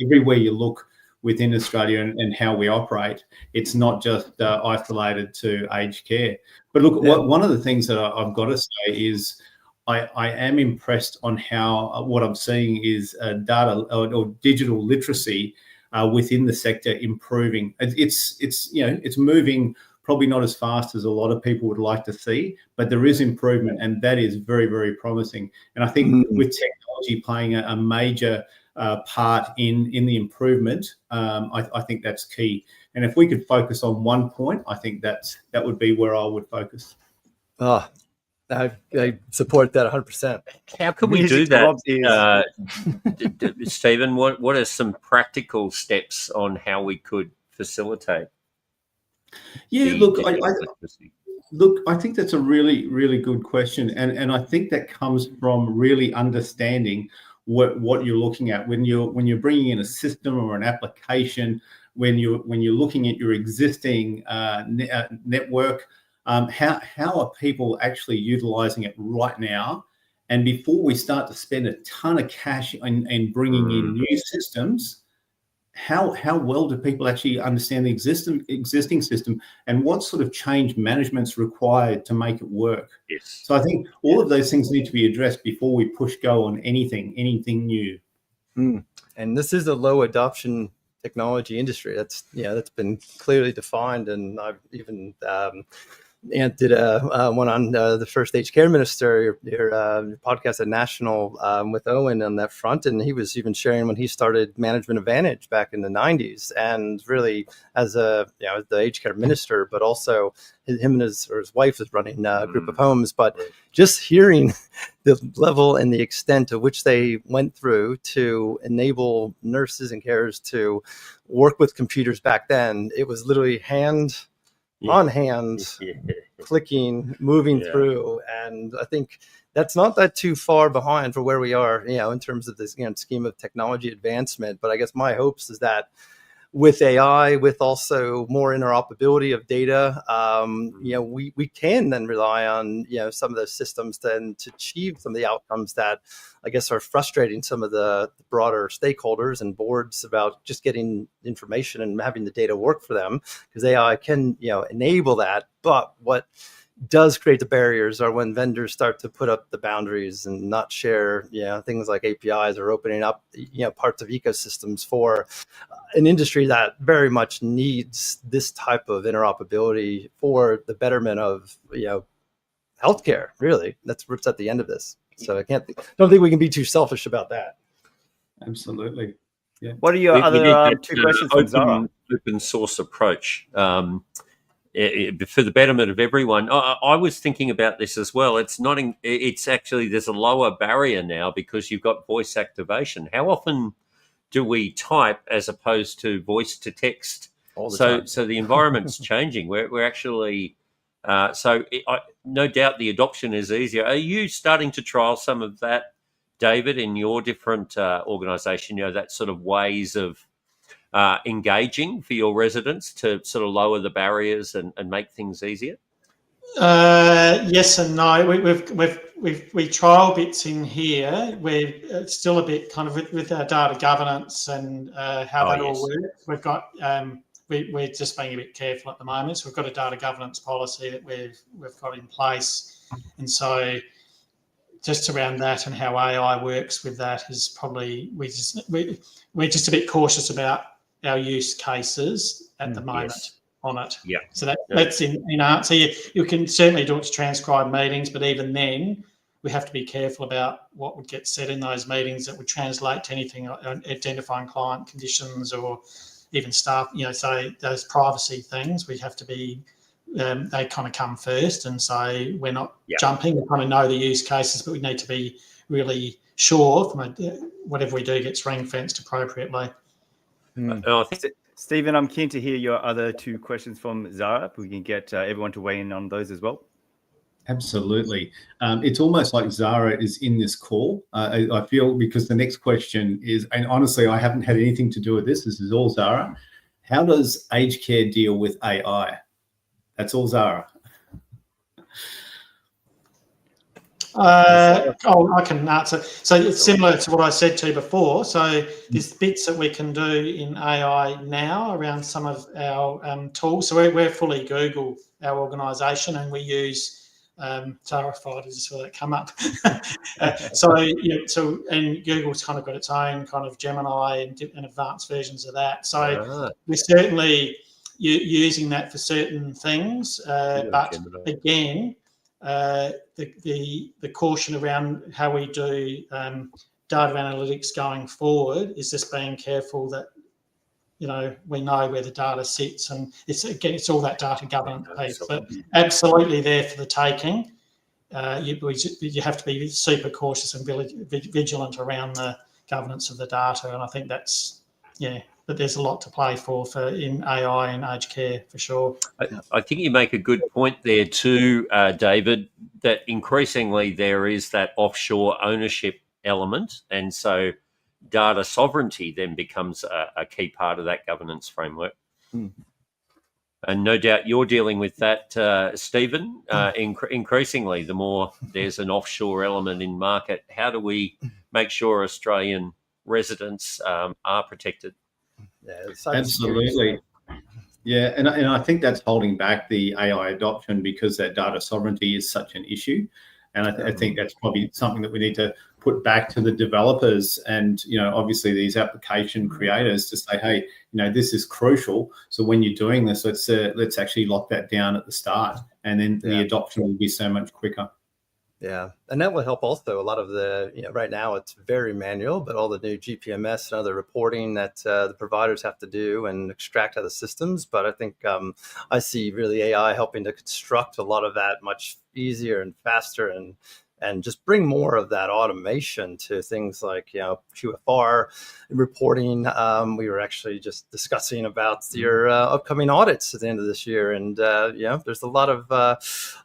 everywhere you look within Australia and how we operate, it's not just isolated to aged care. But look, one of the things that I've got to say is I am impressed on how what I'm seeing is data or digital literacy within the sector improving. It's moving probably not as fast as a lot of people would like to see, but there is improvement, and that is very, very promising. And I think with technology playing a major part in the improvement, I think that's key. And if we could focus on one point, I think that would be where I would focus. I support that 100%. How could we do that, Stephen? What are some practical steps on how we could facilitate? Yeah, I think that's a really, really good question, and I think that comes from really understanding what you're looking at when you're bringing in a system or an application, when you're looking at your existing network. How are people actually utilizing it right now? And before we start to spend a ton of cash in bringing in new systems, how well do people actually understand the existing system, and what sort of change management's required to make it work? Yes. So I think all of those things need to be addressed before we push go on anything new. And this is a low adoption technology industry. That's been clearly defined, and I've even Ant did one on the first aged care minister, your podcast at National with Owen on that front, and he was even sharing when he started Management Advantage back in the 90s, and really as the aged care minister, but also him and his wife is running a group of homes. But just hearing the level and the extent to which they went through to enable nurses and carers to work with computers back then, it was literally on hand, clicking, moving through. And I think that's not that too far behind for where we are, in terms of this scheme of technology advancement. But I guess my hopes is that with AI, with also more interoperability of data, we can then rely on some of those systems then to achieve some of the outcomes that I guess are frustrating some of the broader stakeholders and boards about just getting information and having the data work for them, because AI can enable that. But what does create the barriers are when vendors start to put up the boundaries and not share things like APIs, or opening up parts of ecosystems for an industry that very much needs this type of interoperability for the betterment of healthcare. Really, that's what's at the end of this. So don't think we can be too selfish about that. Absolutely. Yeah. What are your We need other that, two questions from Zara? open source approach for the betterment of everyone. I was thinking about this as well. It's not. It's actually, there's a lower barrier now because you've got voice activation. How often do we type as opposed to voice to text? All the time. So the environment's changing. We're actually no doubt the adoption is easier. Are you starting to trial some of that, David, in your different organisation? That sort of ways of engaging for your residents to sort of lower the barriers and make things easier? Yes and no. We trial bits in here. We're still a bit kind of with our data governance and how that all works. We've got we're just being a bit careful at the moment. So we've got a data governance policy that we've got in place, and so just around that and how AI works with that is probably we're just a bit cautious about our use cases at the moment on it. Yeah. So that's in art. So you can certainly do it to transcribe meetings, but even then we have to be careful about what would get said in those meetings that would translate to anything identifying client conditions or even staff, so those privacy things, we have to be, they kind of come first. And so we're not jumping, we kind of know the use cases, but we need to be really sure from whatever we do gets ring fenced appropriately. Stephen, I'm keen to hear your other two questions from Zara. We can get everyone to weigh in on those as well. Absolutely. It's almost like Zara is in this call. I feel, because the next question is, and honestly, I haven't had anything to do with this. This is all Zara. How does aged care deal with AI? That's all Zara. I can answer. So it's similar to what I said to you before. So there's bits that we can do in AI now around some of our tools. So we're fully Google, our organisation, and we use Zara-fied is where that come up. And Google's kind of got its own kind of Gemini and advanced versions of that. So we're certainly using that for certain things. But again, the caution around how we do data analytics going forward is just being careful that we know where the data sits, and it's all that data governance piece. But absolutely there for the taking. You have to be super cautious and vigilant around the governance of the data, and I think that's but there's a lot to play for in AI and aged care for sure. I think you make a good point there too, David, that increasingly there is that offshore ownership element, and so data sovereignty then becomes a key part of that governance framework. And no doubt you're dealing with that, Stephen. Increasingly, the more there's an offshore element in market, how do we make sure Australian residents are protected? Absolutely. Yeah, and I think that's holding back the AI adoption, because that data sovereignty is such an issue. And I think that's probably something that we need to put back to the developers and, obviously these application creators to say, hey, this is crucial. So when you're doing this, let's actually lock that down at the start, and then the adoption will be so much quicker. Yeah, and that will help also. A lot of the, right now it's very manual, but all the new GPMS and other reporting that the providers have to do and extract out of the systems. But I think I see really AI helping to construct a lot of that much easier and faster, and and just bring more of that automation to things like, QFR reporting. We were actually just discussing about your upcoming audits at the end of this year, and there's a lot of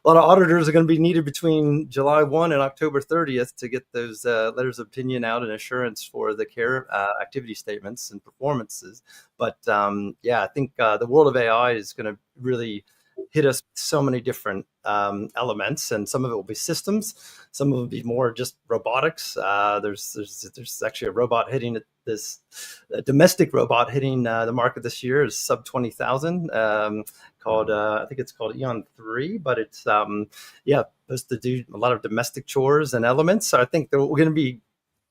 auditors are going to be needed between July 1 and October 30th to get those letters of opinion out and assurance for the care activity statements and performances. But I think the world of AI is going to really hit us with so many different elements, and some of it will be systems, some of it will be more just robotics. There's actually a robot hitting a domestic robot hitting the market this year is sub 20,000, called I think it's called Eon 3, but it's supposed to do a lot of domestic chores and elements. So I think that we're going to be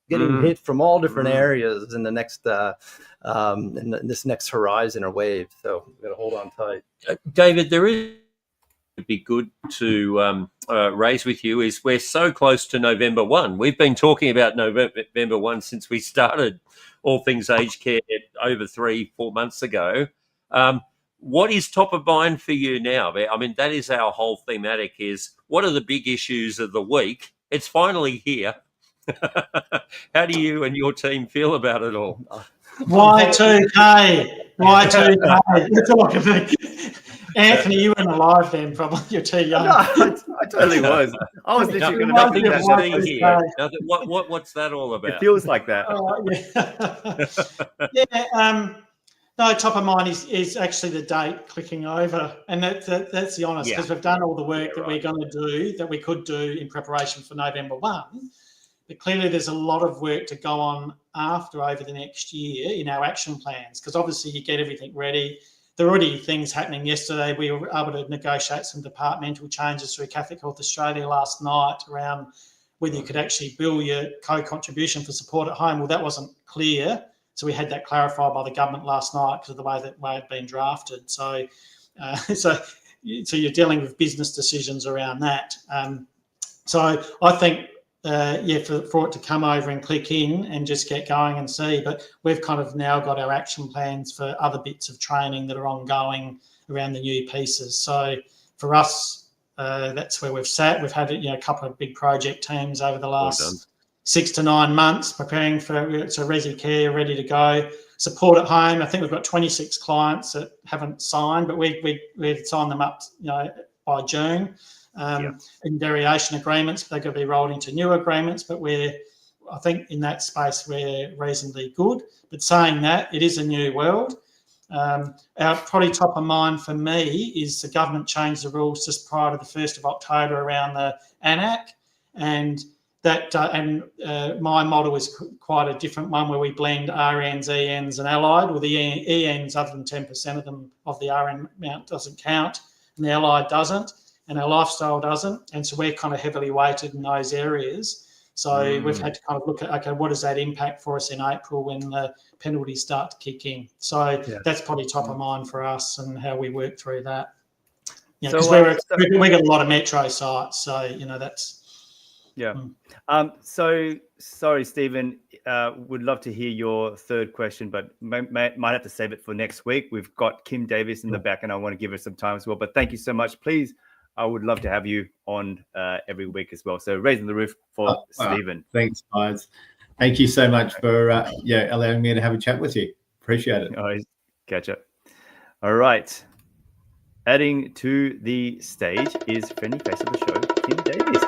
getting hit from all different areas in the next in this next horizon or wave. So we've got to hold on tight. David, there is be good to raise with you is we're so close to November 1. We've been talking about November 1 since we started All Things Aged Care over 3-4 months ago. What is top of mind for you now? I mean, that is our whole thematic is what are the big issues of the week? It's finally here. How do you and your team feel about it all? Y2K. You're talking to me. Anthony, you weren't alive then, probably. You're too young. No, I totally was. I was literally going to make that here. Now, what's that all about? It feels like that. No, top of mind is actually the date clicking over, and that's the honest, because we've done all the work that we're going to do, that we could do in preparation for November 1. But clearly there's a lot of work to go on over the next year in our action plans, because obviously you get everything ready. There are already things happening. Yesterday we were able to negotiate some departmental changes through Catholic Health Australia last night around whether you could actually bill your co-contribution for support at home. Well, that wasn't clear. So we had that clarified by the government last night because of the way it had been drafted. So you're dealing with business decisions around that. So I think, for it to come over and click in and just get going and see. But we've kind of now got our action plans for other bits of training that are ongoing around the new pieces. So for us, that's where we've sat. We've had a couple of big project teams over the last 6 to 9 months preparing for Resi Care ready to go. Support at home. I think we've got 26 clients that haven't signed, but we've signed them up by June. In variation agreements, they're going to be rolled into new agreements, but I think in that space we're reasonably good. But saying that, it is a new world. Probably top of mind for me is the government changed the rules just prior to the 1st of October around the ANAC, and that my model is quite a different one where we blend RNs, ENs and allied. Well, the ENs, other than 10% of them of the RN amount doesn't count, and the allied doesn't, and our lifestyle doesn't. And so we're kind of heavily weighted in those areas. So we've had to kind of look at, okay, what does that impact for us in April when the penalties start to kick in? So that's probably top of mind for us and how we work through that. Because we got a lot of metro sites, so that's. Yeah. So sorry, Stephen. Would love to hear your third question, but might have to save it for next week. We've got Kim Davis in the back, and I want to give her some time as well. But thank you so much. Please, I would love to have you on every week as well. So raising the roof for Stephen. Thanks, guys. Thank you so much for allowing me to have a chat with you. Appreciate it. Always catch up. All right. Adding to the stage is friendly face of the show, Kim Davis.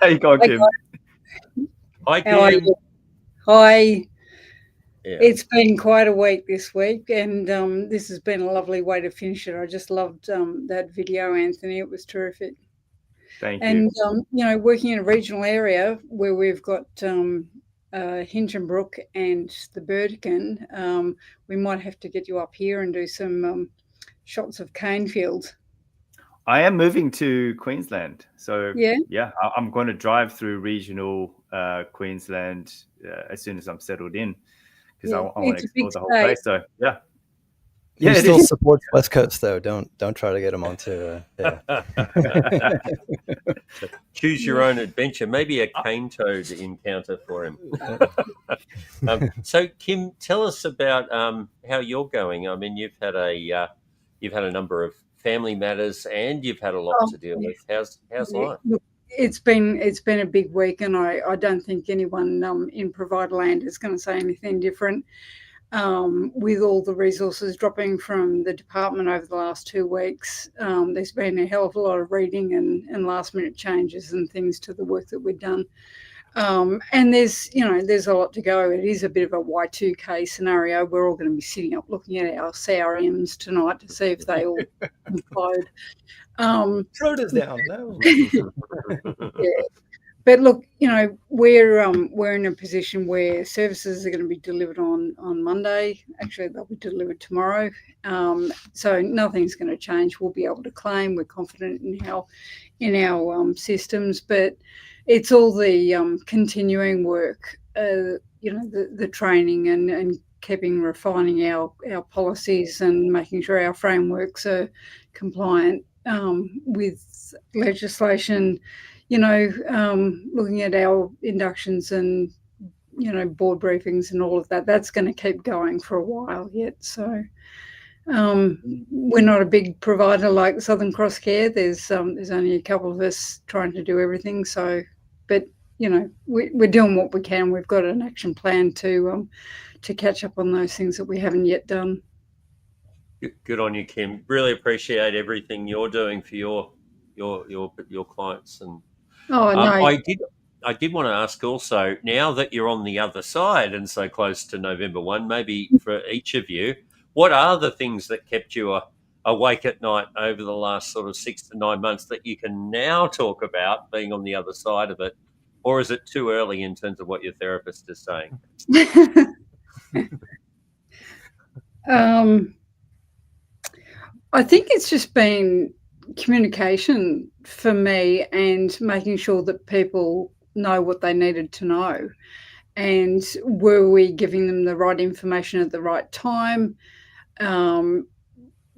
How you going, Kim? Hi, Kim. How are you? Hi. Yeah. It's been quite a week this week, and this has been a lovely way to finish it. I just loved that video, Anthony. It was terrific. Thank you. And, working in a regional area where we've got Hinchinbrook and the Burdekin, we might have to get you up here and do some shots of cane fields. I am moving to Queensland. So, yeah, I'm going to drive through regional Queensland as soon as I'm settled in, because I want to explore the whole place. So, yeah. He still supports West Coast, though. Don't try to get him onto. Choose your own adventure. Maybe a cane toad encounter for him. So, Kim, tell us about how you're going. I mean, you've had a number of family matters, and you've had a lot to deal with. How's life? Look, it's been a big week, and I don't think anyone in provider land is going to say anything different. With all the resources dropping from the department over the last 2 weeks, there's been a hell of a lot of reading and last minute changes and things to the work that we've done. And there's a lot to go. It is a bit of a Y2K scenario. We're all going to be sitting up looking at our CRMs tonight to see if they all implode. Throw this down. No. Yeah. But look, we're in a position where services are going to be delivered on Monday. Actually, they'll be delivered tomorrow. So nothing's going to change. We'll be able to claim. We're confident in our systems, but it's all the continuing work. The training and keeping refining our policies and making sure our frameworks are compliant with legislation. Looking at our inductions and, board briefings and all of that, that's going to keep going for a while yet. So we're not a big provider like Southern Cross Care. There's only a couple of us trying to do everything. So, but, we're doing what we can. We've got an action plan to catch up on those things that we haven't yet done. Good on you, Kim. Really appreciate everything you're doing for your clients. And no. I did want to ask also, now that you're on the other side and so close to November 1, maybe for each of you, what are the things that kept you awake at night over the last sort of 6 to 9 months that you can now talk about being on the other side of it? Or is it too early in terms of what your therapist is saying? I think it's just been communication for me and making sure that people know what they needed to know. And were we giving them the right information at the right time?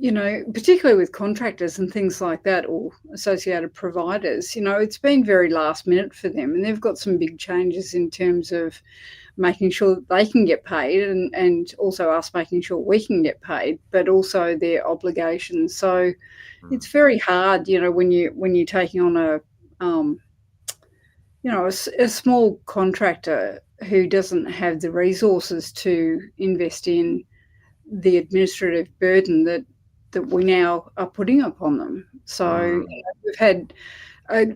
Particularly with contractors and things like that, or associated providers, it's been very last minute for them, and they've got some big changes in terms of making sure that they can get paid and also us making sure we can get paid, but also their obligations. So it's very hard, when you're taking on a small contractor who doesn't have the resources to invest in the administrative burden that we now are putting upon them. So we've had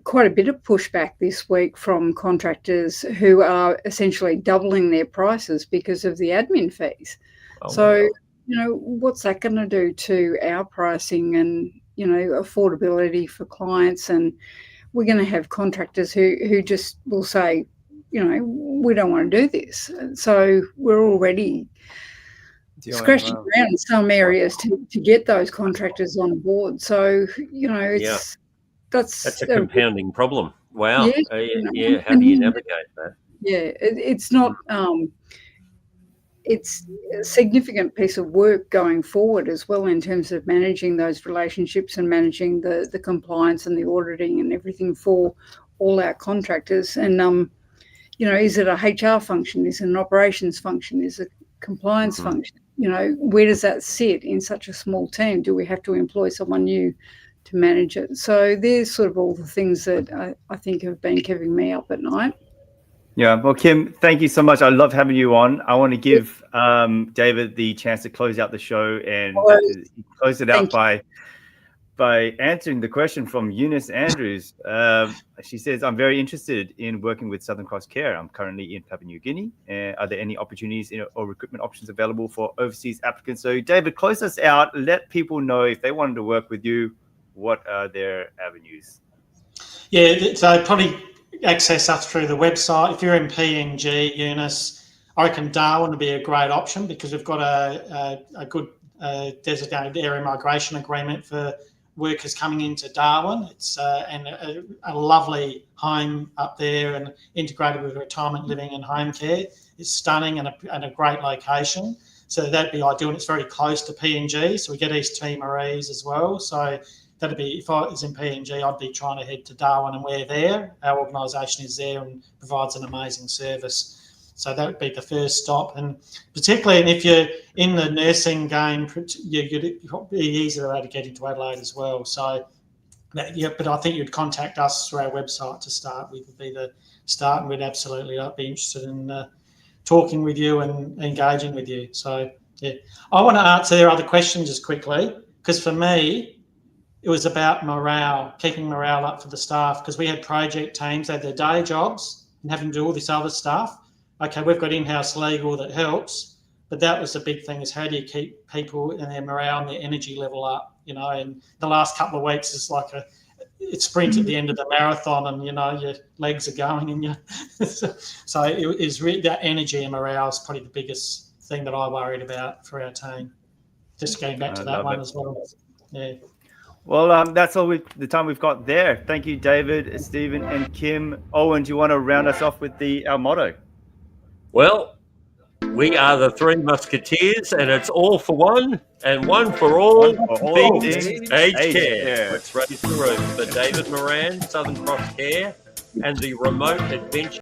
quite a bit of pushback this week from contractors who are essentially doubling their prices because of the admin fees. What's that going to do to our pricing and, affordability for clients? And we're going to have contractors who just will say, we don't want to do this. So we're already scratching around in some areas to get those contractors on board. So, that's a compounding problem. Wow. Yeah, how do you navigate that? Yeah, it's not it's a significant piece of work going forward as well in terms of managing those relationships and managing the compliance and the auditing and everything for all our contractors. And is it a HR function? Is it an operations function? Is it a compliance function? Where does that sit in such a small team? Do we have to employ someone new to manage it? So there's sort of all the things that I think have been keeping me up at night. Yeah, well, Kim, thank you so much. I love having you on. I want to give David the chance to close out the show and close it out by answering the question from Eunice Andrews. She says, I'm very interested in working with Southern Cross Care. I'm currently in Papua New Guinea. Are there any opportunities or recruitment options available for overseas applicants? So David, close us out. Let people know if they wanted to work with you, what are their avenues? Yeah, so probably access us through the website. If you're in PNG, Eunice, I reckon Darwin would be a great option because we've got a good designated area migration agreement for workers coming into Darwin. It's and a lovely home up there and integrated with retirement living and home care. It's stunning and a great location. So that'd be ideal, and it's very close to PNG. So we get East Timorese as well. So that'd be, if I was in PNG, I'd be trying to head to Darwin, and we're there. Our organisation is there and provides an amazing service. So that would be the first stop. And particularly if you're in the nursing game, you'd be easier to get into Adelaide as well. So, but I think you'd contact us through our website to start with, would be the start, and we'd absolutely be interested in talking with you and engaging with you. So, yeah. I want to answer their other questions just quickly, because for me, it was about morale, keeping morale up for the staff, because we had project teams, they had their day jobs and having to do all this other stuff. Okay, we've got in-house legal that helps, but that was the big thing, is how do you keep people and their morale and their energy level up, you know? And the last couple of weeks is like it's sprint at the end of the marathon, and, you know, your legs are going and you so it is really that energy and morale is probably the biggest thing that I worried about for our team. Just going back to that one as well. Yeah. Well, that's all the time we've got there. Thank you, David, Stephen, and Kim. Owen, do you want to round us off with our motto? Well, we are the Three Musketeers, and it's all for one and one for all, things aged care. Let's raise the roof for David Moran, Southern Cross Care, and the remote adventure